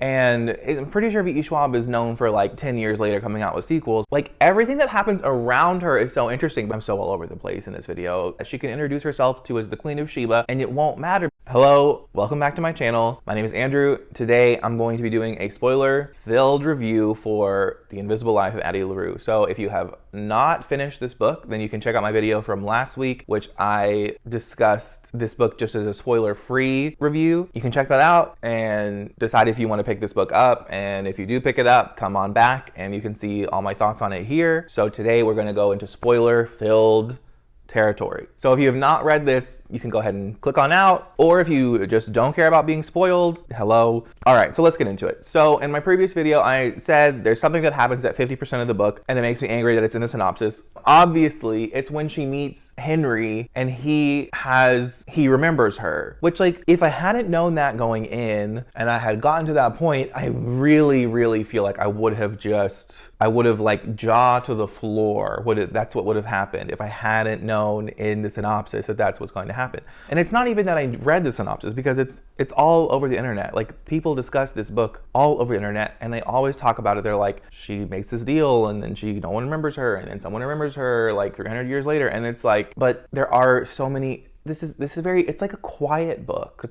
And I'm pretty sure V.E. Schwab is known for like 10 years later coming out with sequels. Like everything that happens around her is so interesting. I'm so all over the place in this video. She can introduce herself to as the Queen of Sheba and it won't matter. Hello, welcome back to my channel. My name is Andrew. Today I'm going to be doing a spoiler-filled review for The Invisible Life of Addie LaRue. So if you have not finished this book, then you can check out my video from last week, which I discussed this book just as a spoiler-free review. You can check that out and decide if you want to pick this book up. And if you do pick it up, come on back and you can see all my thoughts on it here. So today we're going to go into spoiler-filled territory. So if you have not read this, you can go ahead and click on out, or if you just don't care about being spoiled, hello. All right, so let's get into it. So in my previous video, I said there's something that happens at 50% of the book, and it makes me angry that it's in the synopsis. Obviously, it's when she meets Henry, and he remembers her, which, like, if I hadn't known that going in, and I had gotten to that point, I really feel like I would have like jaw to the floor. That's what would have happened if I hadn't known in the synopsis that that's what's going to happen. And it's not even that I read the synopsis, because it's all over the internet. Like, people discuss this book all over the internet and they always talk about it. They're like, she makes this deal and then no one remembers her, and then someone remembers her like 300 years later. And it's like, but there are so many. This is it's like a quiet book,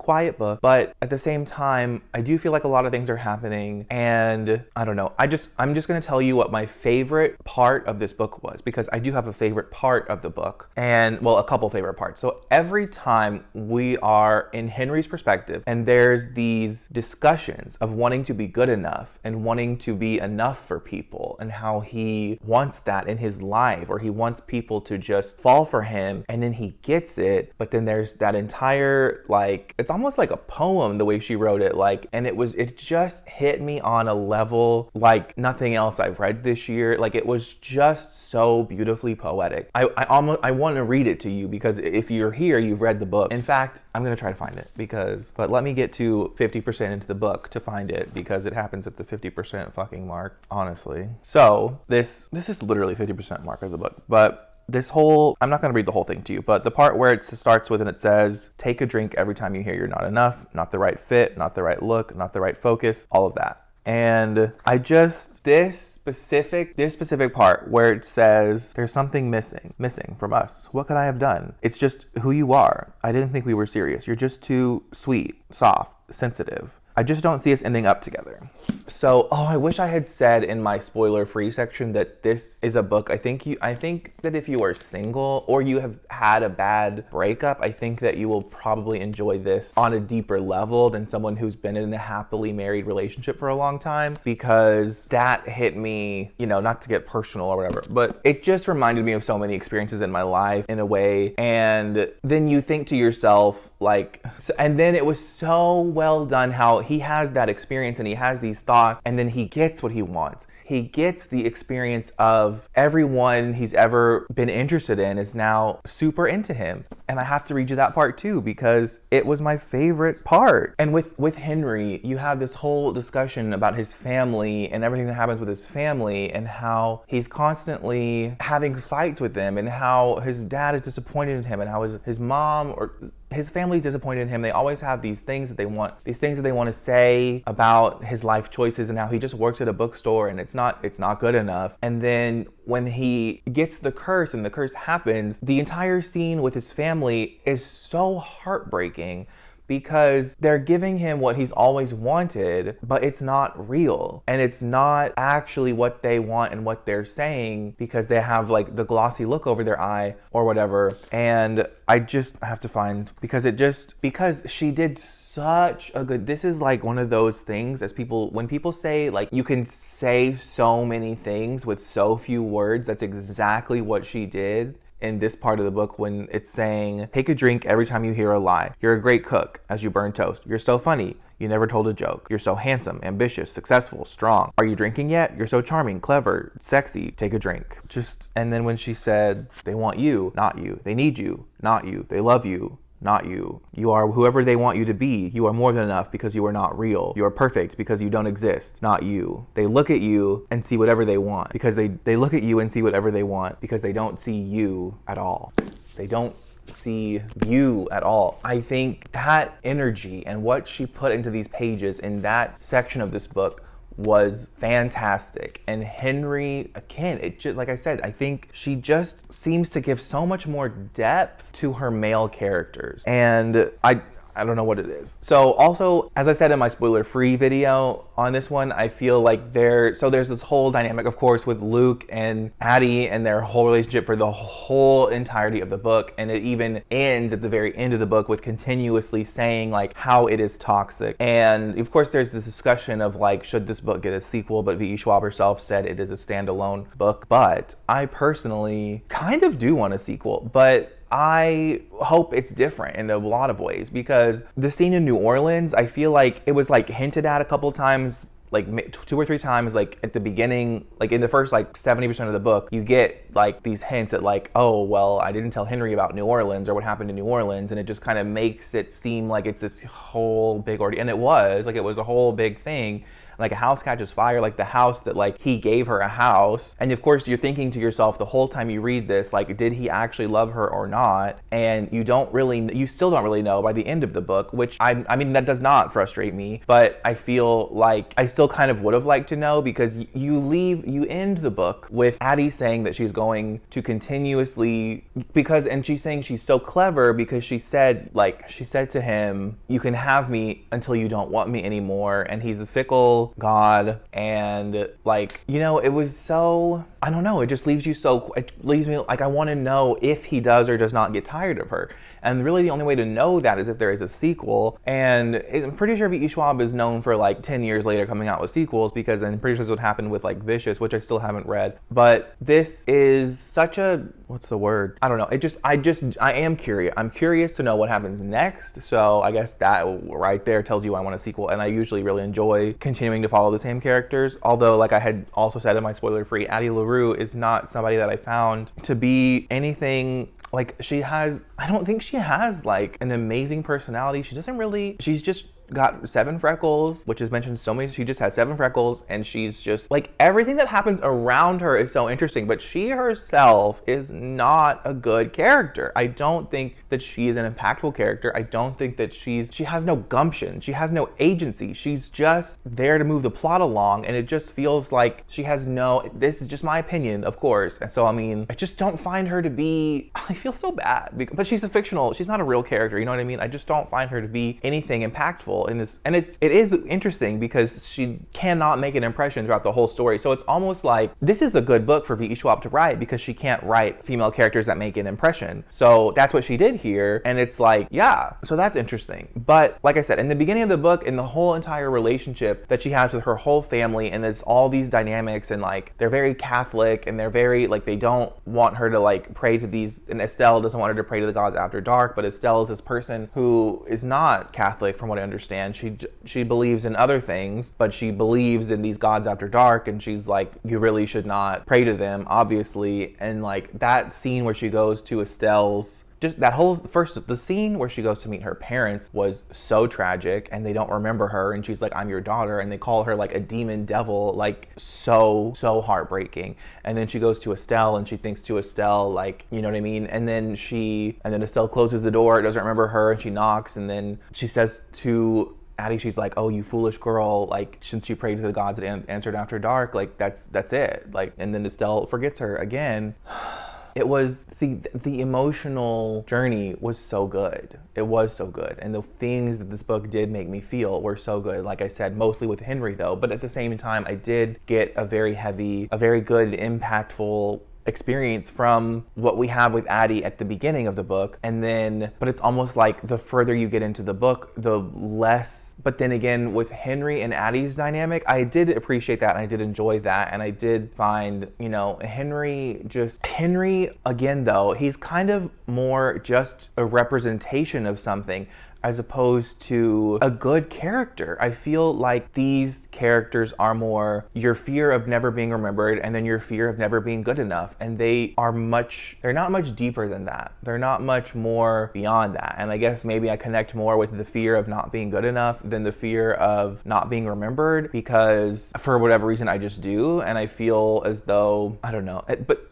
but at the same time, I do feel like a lot of things are happening, and I don't know. I'm just going to tell you what my favorite part of this book was, because I do have a favorite part of the book, and well, a couple favorite parts. So every time we are in Henry's perspective, and there's these discussions of wanting to be good enough and wanting to be enough for people, and how he wants that in his life, or he wants people to just fall for him, and then he gets it. But then there's that entire, like, it's almost like a poem the way she wrote it, like, and it just hit me on a level like nothing else I've read this year. Like, it was just so beautifully poetic. I want to read it to you, because if you're here, you've read the book. In fact, I'm gonna try to find it, but let me get to 50% into the book to find it, because it happens at the 50% fucking mark, honestly. So this is literally 50% mark of the book, but I'm not going to read the whole thing to you, but the part where it starts with and it says, take a drink every time you hear you're not enough, not the right fit, not the right look, not the right focus, all of that. And this specific part where it says, there's something missing from us. What could I have done? It's just who you are. I didn't think we were serious. You're just too sweet, soft, sensitive. I just don't see us ending up together. So, I wish I had said in my spoiler-free section that this is a book. I think that if you are single or you have had a bad breakup, I think that you will probably enjoy this on a deeper level than someone who's been in a happily married relationship for a long time, because that hit me, not to get personal or whatever, but it just reminded me of so many experiences in my life in a way. And then you think to yourself, like, and then it was so well done how he has that experience and he has these thoughts, and then he gets what he wants. He gets the experience of everyone he's ever been interested in is now super into him. And I have to read you that part too, because it was my favorite part. And with Henry, you have this whole discussion about his family and everything that happens with his family, and how he's constantly having fights with them, and how his dad is disappointed in him, and how his mom or his family's disappointed in him. They always have these things that they want to say about his life choices, and how he just works at a bookstore and it's not good enough. And then when he gets the curse and the curse happens, the entire scene with his family is so heartbreaking, because they're giving him what he's always wanted, but it's not real. And it's not actually what they want and what they're saying, because they have like the glossy look over their eye or whatever. And I just have to find, because she did such a good, this is like one of those things, when people say like you can say so many things with so few words, that's exactly what she did in this part of the book, when it's saying, take a drink every time you hear a lie. You're a great cook as you burn toast. You're so funny. You never told a joke. You're so handsome, ambitious, successful, strong. Are you drinking yet? You're so charming, clever, sexy. Take a drink. And then when she said, they want you, not you. They need you, not you. They love you, not you. You are whoever they want you to be. You are more than enough because you are not real. You are perfect because you don't exist, not you. They look at you and see whatever they want, because they look at you and see whatever they want, because they don't see you at all. They don't see you at all. I think that energy and what she put into these pages in that section of this book was fantastic. And Henry, again, it just, like I said, I think she just seems to give so much more depth to her male characters. And I don't know what it is. So also, as I said in my spoiler-free video on this one, I feel like there's this whole dynamic, of course, with Luke and Addie and their whole relationship for the whole entirety of the book. And it even ends at the very end of the book with continuously saying like how it is toxic. And of course, there's this discussion of like, should this book get a sequel? But V.E. Schwab herself said it is a standalone book. But I personally kind of do want a sequel, but I hope it's different in a lot of ways, because the scene in New Orleans, I feel like it was like hinted at a couple times, like 2 or 3 times, like at the beginning, like in the first like 70% of the book, you get like these hints at like, oh, well, I didn't tell Henry about New Orleans or what happened in New Orleans. And it just kind of makes it seem like it's this whole big ordeal. And it was a whole big thing. Like a house catches fire, like the house that like he gave her a house. And of course you're thinking to yourself the whole time you read this, like, did he actually love her or not? And you still don't really know by the end of the book, which I mean, that does not frustrate me, but I feel like I still kind of would have liked to know, because you end the book with Addie saying that she's going to continuously, and she's saying she's so clever because she said to him, you can have me until you don't want me anymore. And he's a fickle God, and like, you know, it was so, I don't know, it leaves me like I want to know if he does or does not get tired of her. And really the only way to know that is if there is a sequel. And I'm pretty sure V.E. Schwab is known for like 10 years later coming out with sequels, because I'm pretty sure this would happen with like Vicious, which I still haven't read. But this is such a, what's the word? I don't know. I am curious. I'm curious to know what happens next. So I guess that right there tells you I want a sequel. And I usually really enjoy continuing to follow the same characters. Although, like I had also said in my spoiler-free, Addie LaRue is not somebody that I found to be anything. Like, I don't think she has like an amazing personality. She's just got 7 freckles, which is mentioned so many. She just has 7 freckles, and she's just like, everything that happens around her is so interesting, but she herself is not a good character. I don't think that she is an impactful character. I don't think that she has no gumption. She has no agency. She's just there to move the plot along, and it just feels like she has this is just my opinion, of course. And so, I mean, I just don't find her to be, I feel so bad, but she's she's not a real character, you know what I mean? I just don't find her to be anything impactful in this. And it is interesting because she cannot make an impression throughout the whole story. So it's almost like this is a good book for V.E. Schwab to write, because she can't write female characters that make an impression. So that's what she did here. And it's like, yeah, so that's interesting. But like I said, in the beginning of the book, in the whole entire relationship that she has with her whole family, and there's all these dynamics, and like they're very Catholic, and they're very like, they don't want her to like pray to these, and Estelle doesn't want her to pray to the gods after dark, but Estelle is this person who is not Catholic from what I understand. She believes in other things, but she believes in these gods after dark, and she's like, you really should not pray to them, obviously. And like that scene where she goes to Estelle's, just that whole the scene where she goes to meet her parents was so tragic, and they don't remember her, and she's like, I'm your daughter, and they call her like a demon devil, like so heartbreaking. And then she goes to Estelle, and she thinks to Estelle, like, you know what I mean? And then Estelle closes the door, doesn't remember her, and she knocks, and then she says to Addie, she's like, oh, you foolish girl, like, since you prayed to the gods that answered after dark, like, that's it. Like, and then Estelle forgets her again. The emotional journey was so good. It was so good. And the things that this book did make me feel were so good. Like I said, mostly with Henry though, but at the same time, I did get a very good, impactful experience from what we have with Addie at the beginning of the book. And then, but it's almost like the further you get into the book, the less, but then again, with Henry and Addie's dynamic, I did appreciate that, and I did enjoy that, and I did find, you know, Henry again though, he's kind of more just a representation of something, as opposed to a good character. I feel like these characters are more your fear of never being remembered, and then your fear of never being good enough. And they're not much deeper than that. They're not much more beyond that. And I guess maybe I connect more with the fear of not being good enough than the fear of not being remembered, because for whatever reason I just do. And I feel as though, I don't know, but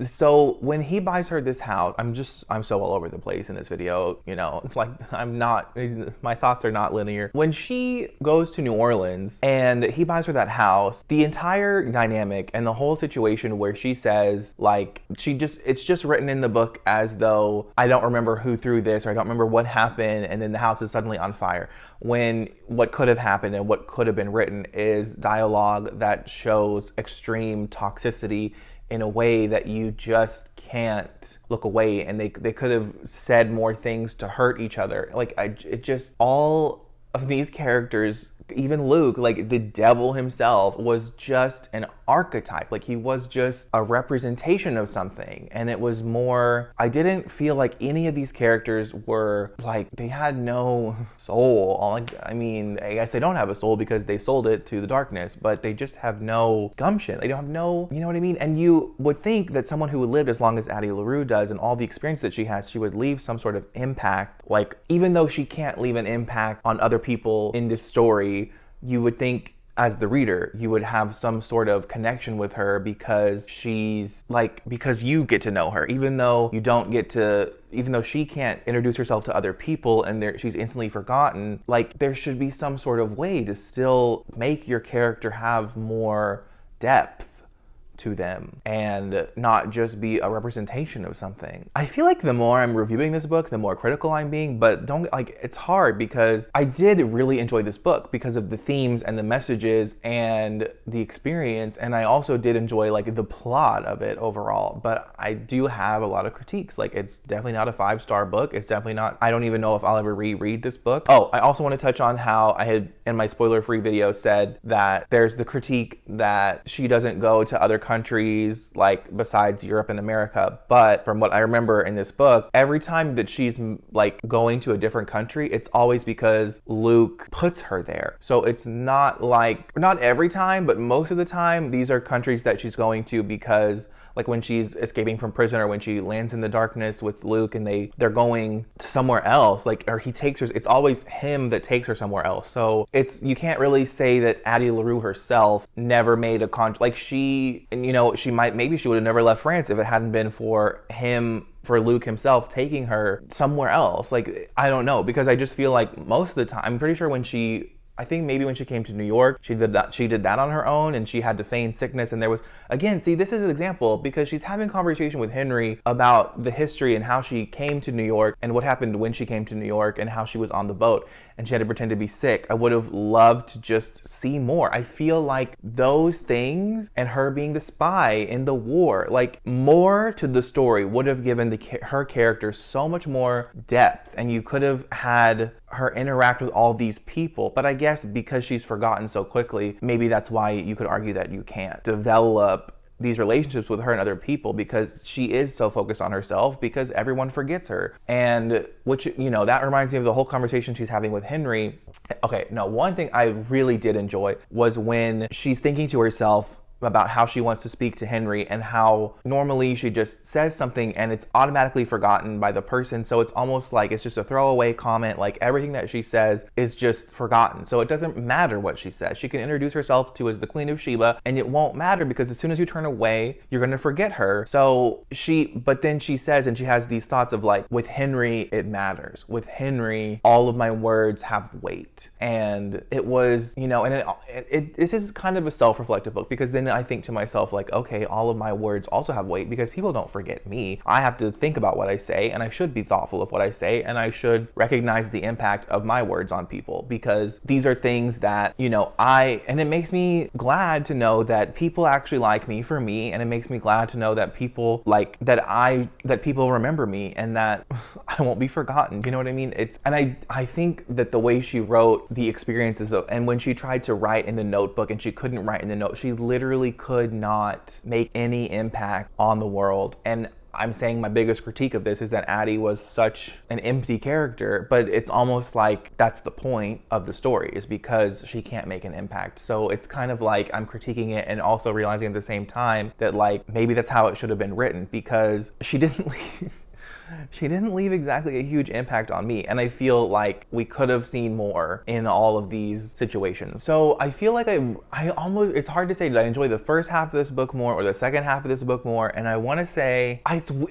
So when he buys her this house, I'm so all over the place in this video, you know, it's like my thoughts are not linear. When she goes to New Orleans and he buys her that house, the entire dynamic and the whole situation where she says, like, it's just written in the book as though I don't remember who threw this, or I don't remember what happened, and then the house is suddenly on fire. When what could have happened and what could have been written is dialogue that shows extreme toxicity in a way that you just can't look away, and they could have said more things to hurt each other. Like, all of these characters, even Luke, like the devil himself, was just an archetype. Like, he was just a representation of something. And it was more, I didn't feel like any of these characters were like, they had no soul. I mean, I guess they don't have a soul because they sold it to the darkness, but they just have no gumption. They don't have no, you know what I mean? And you would think that someone who lived as long as Addie LaRue does and all the experience that she has, she would leave some sort of impact. Like, even though she can't leave an impact on other people in this story, you would think as the reader, you would have some sort of connection with her because because you get to know her, even though she can't introduce herself to other people and she's instantly forgotten. Like, there should be some sort of way to still make your character have more depth to them and not just be a representation of something. I feel like the more I'm reviewing this book, the more critical I'm being, but it's hard because I did really enjoy this book because of the themes and the messages and the experience, and I also did enjoy like the plot of it overall, but I do have a lot of critiques. Like, it's definitely not a 5-star book. It's definitely not, I don't even know if I'll ever reread this book. Oh, I also want to touch on how I had in my spoiler-free video said that there's the critique that she doesn't go to other countries like besides Europe and America, but from what I remember in this book, every time that she's like going to a different country, it's always because Luke puts her there. So it's not every time, but most of the time these are countries that she's going to because, like, when she's escaping from prison or when she lands in the darkness with Luke and they're going to somewhere else, like, or he takes her, it's always him that takes her somewhere else. So you can't really say that Addie LaRue herself never made a maybe she would have never left France if it hadn't been for Luke himself taking her somewhere else. Like, I don't know, because I just feel like most of the time, I'm pretty sure when she came to New York, she did that on her own, and she had to feign sickness. And there was, again, see, this is an example because she's having a conversation with Henry about the history and how she came to New York and what happened when she came to New York and how she was on the boat and she had to pretend to be sick. I would have loved to just see more. I feel like those things and her being the spy in the war, like, more to the story would have given her character so much more depth, and you could have had her interact with all these people. But I guess because she's forgotten so quickly, maybe that's why you could argue that you can't develop these relationships with her and other people, because she is so focused on herself because everyone forgets her. And which, you know, that reminds me of the whole conversation she's having with Henry. Okay, no, one thing I really did enjoy was when she's thinking to herself about how she wants to speak to Henry and how normally she just says something and it's automatically forgotten by the person. So it's almost like it's just a throwaway comment. Like, everything that she says is just forgotten. So it doesn't matter what she says. She can introduce herself to as the Queen of Sheba and it won't matter because as soon as you turn away, you're going to forget her. But then she says, and she has these thoughts of like, with Henry, it matters. With Henry, all of my words have weight. And it was, you know, and this is kind of a self-reflective book because then I think to myself, like, okay, all of my words also have weight because people don't forget me. I have to think about what I say, and I should be thoughtful of what I say, and I should recognize the impact of my words on people because these are things that, you know, and it makes me glad to know that people actually like me for me, and it makes me glad to know that people that people remember me and that I won't be forgotten. You know what I mean? I think that the way she wrote the experiences and when she tried to write in the notebook and she couldn't write in the note, she literally could not make any impact on the world. And I'm saying my biggest critique of this is that Addie was such an empty character, but it's almost like that's the point of the story, is because she can't make an impact. So it's kind of like I'm critiquing it and also realizing at the same time that, like, maybe that's how it should have been written, because she didn't leave she didn't leave exactly a huge impact on me, and I feel like we could have seen more in all of these situations. So I feel like I almost, it's hard to say, did I enjoy the first half of this book more or the second half of this book more? And I want to say,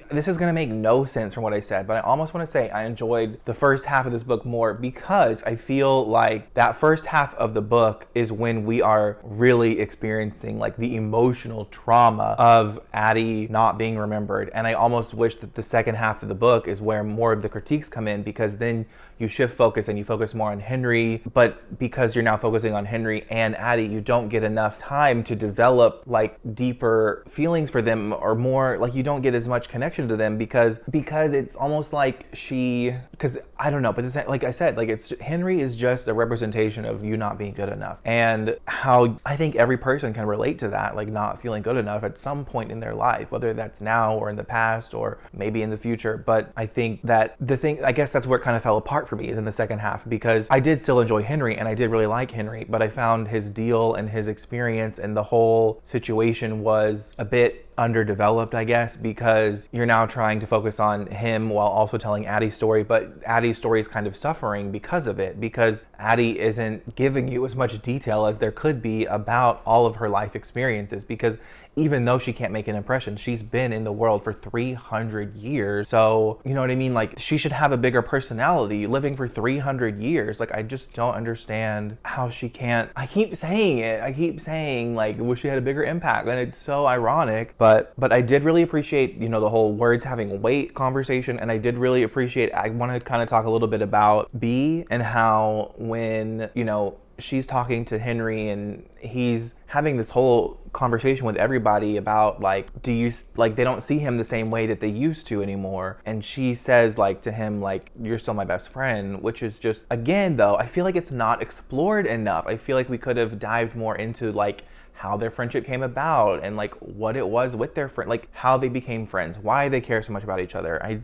this is going to make no sense from what I said, but I almost want to say I enjoyed the first half of this book more because I feel like that first half of the book is when we are really experiencing like the emotional trauma of Addie not being remembered. And I almost wish that the second half of the book is where more of the critiques come in, because then you shift focus and you focus more on Henry, but because you're now focusing on Henry and Addie, you don't get enough time to develop like deeper feelings for them, or more like you don't get as much connection to them because it's almost like because I don't know, but it's, like I said, like it's Henry is just a representation of you not being good enough, and how I think every person can relate to that, like not feeling good enough at some point in their life, whether that's now or in the past or maybe in the future. But I think that I guess that's where it kind of fell apart for me, is in the second half, because I did still enjoy Henry and I did really like Henry, but I found his deal and his experience and the whole situation was a bit underdeveloped, I guess, because you're now trying to focus on him while also telling Addie's story, but Addie's story is kind of suffering because of it, because Addie isn't giving you as much detail as there could be about all of her life experiences, because even though she can't make an impression, she's been in the world for 300 years. So, you know what I mean? Like, she should have a bigger personality living for 300 years. Like, I just don't understand how she can't. I keep saying, like, wish she had a bigger impact. And it's so ironic. But I did really appreciate, you know, the whole words having weight conversation. And I did really appreciate, I want to kind of talk a little bit about B, and how when, you know, she's talking to Henry and he's having this whole conversation with everybody about like, they don't see him the same way that they used to anymore. And she says like to him, like, you're still my best friend, which is just, again, though, I feel like it's not explored enough. I feel like we could have dived more into like how their friendship came about and like what it was with their friend, like how they became friends, why they care so much about each other. I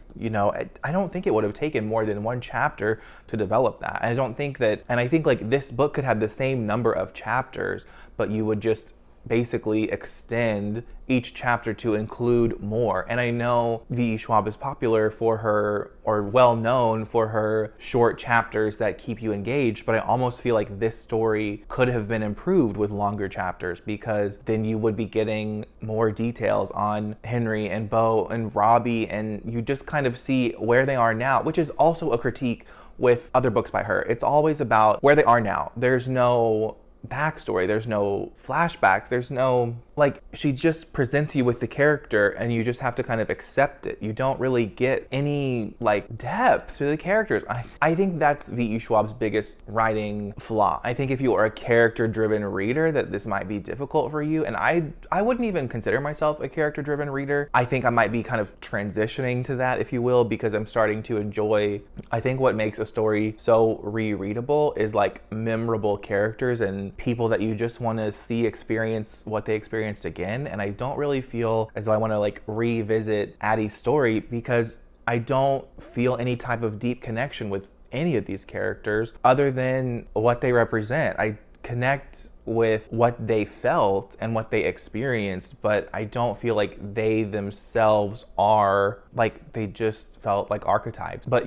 don't think it would have taken more than one chapter to develop that. I don't think that, and I think like this book could have the same number of chapters, but you would just basically extend each chapter to include more. And I know V.E. Schwab is popular for her, or well known for her short chapters that keep you engaged, but I almost feel like this story could have been improved with longer chapters, because then you would be getting more details on Henry and Beau and Robbie, and you just kind of see where they are now, which is also a critique with other books by her. It's always about where they are now. There's no backstory, there's no flashbacks, there's no, like, she just presents you with the character and you just have to kind of accept it. You don't really get any like depth to the characters. I think that's V.E. Schwab's biggest writing flaw. I think if you are a character driven reader, that this might be difficult for you, and I wouldn't even consider myself a character driven reader. I think I might be kind of transitioning to that, if you will, because I'm starting to enjoy, I think what makes a story so rereadable is like memorable characters and people that you just want to see experience what they experienced again. And I don't really feel as though I want to like revisit Addie's story, because I don't feel any type of deep connection with any of these characters other than what they represent. I connect with what they felt and what they experienced, but I don't feel like they themselves are, like, they just felt like archetypes. But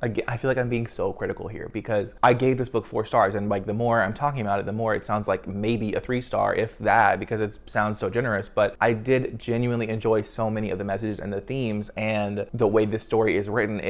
I feel like I'm being so critical here, because I gave this book 4 stars, and like the more I'm talking about it, the more it sounds like maybe a 3-star, if that, because it sounds so generous. But I did genuinely enjoy so many of the messages and the themes, and the way this story is written it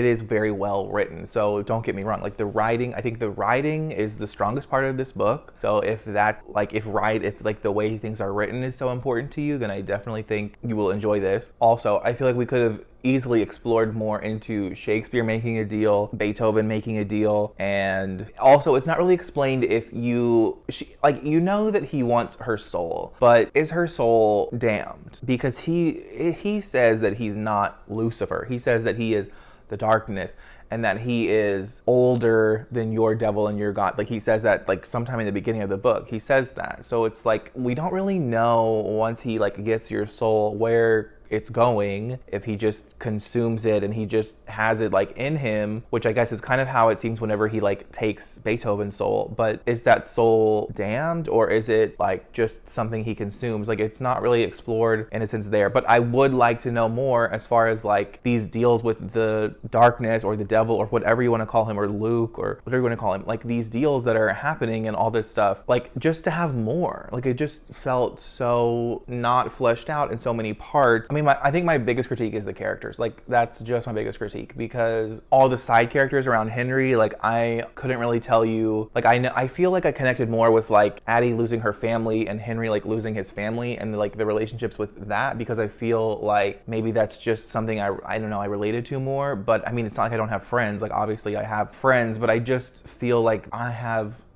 is very well written. So don't get me wrong, like I think the writing is the strongest part of this book. So if the way things are written is so important to you, then I definitely think you will enjoy this. Also, I feel like we could have easily explored more into Shakespeare making a deal, Beethoven making a deal, and also it's not really explained if you know that he wants her soul, but is her soul damned? Because he says that he's not Lucifer. He says that he is the darkness, and that he is older than your devil and your God. Like, he says that like sometime in the beginning of the book, he says that. So it's like, we don't really know, once he like gets your soul, where it's going, if he just consumes it and he just has it like in him, which I guess is kind of how it seems whenever he like takes Beethoven's soul. But is that soul damned, or is it like just something he consumes? Like, it's not really explored in a sense there, but I would like to know more as far as like these deals with the darkness or the devil or whatever you want to call him, or Luke or whatever you want to call him, like these deals that are happening and all this stuff, like just to have more. Like, it just felt so not fleshed out in so many parts. I mean, I think my biggest critique is the characters. Like, that's just my biggest critique, because all the side characters around Henry, like I couldn't really tell you, like I feel like I connected more with like Addie losing her family and Henry like losing his family and like the relationships with that, because I feel like maybe that's just something I don't know, I related to more. But I mean, it's not like I don't have friends. Like, obviously I have friends, but I just feel like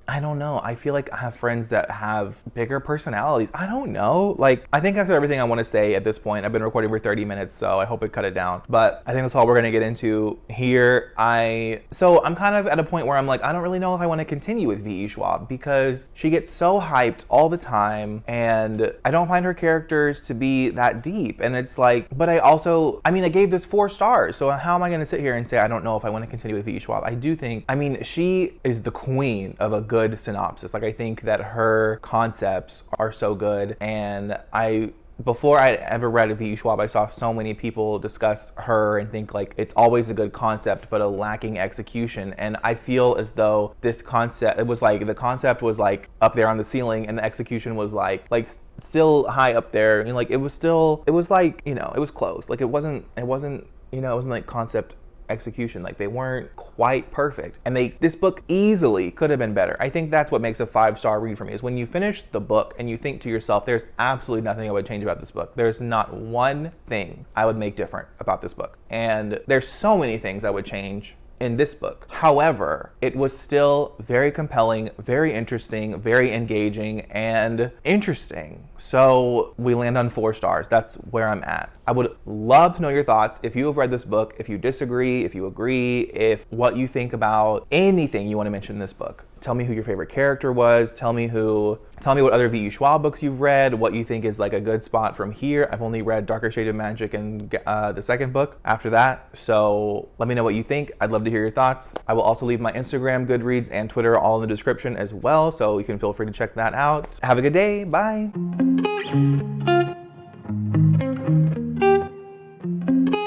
I don't know. I feel like I have friends that have bigger personalities. I don't know. Like, I think I've said everything I want to say at this point. I've been recording for 30 minutes, so I hope it cut it down. But I think that's all we're going to get into here. So I'm kind of at a point where I'm like, I don't really know if I want to continue with V.E. Schwab, because she gets so hyped all the time, and I don't find her characters to be that deep. And it's like, but I gave this 4 stars. So how am I going to sit here and say I don't know if I want to continue with V.E. Schwab? I do think, she is the queen of a good synopsis. Like, I think that her concepts are so good, and before I'd ever read V.E. Schwab, I saw so many people discuss her and think like it's always a good concept but a lacking execution. And I feel as though this concept, the concept was like up there on the ceiling, and the execution was like still high up there, and like it was like, it was close. Like, it wasn't like concept execution. Like, they weren't quite perfect, and this book easily could have been better. I think that's what makes a 5-star read for me, is when you finish the book and you think to yourself, there's absolutely nothing I would change about this book. There's not one thing I would make different about this book, and there's so many things I would change in this book. However, it was still very compelling, very interesting, very engaging, and interesting. So we land on 4 stars. That's where I'm at. I would love to know your thoughts if you have read this book, if you disagree, if you agree, if what you think about anything you want to mention in this book. Tell me who your favorite character was. Tell me what other V.E. Schwab books you've read, what you think is like a good spot from here. I've only read Darker Shade of Magic and the second book after that. So let me know what you think. I'd love to hear your thoughts. I will also leave my Instagram, Goodreads, and Twitter all in the description as well, so you can feel free to check that out. Have a good day. Bye.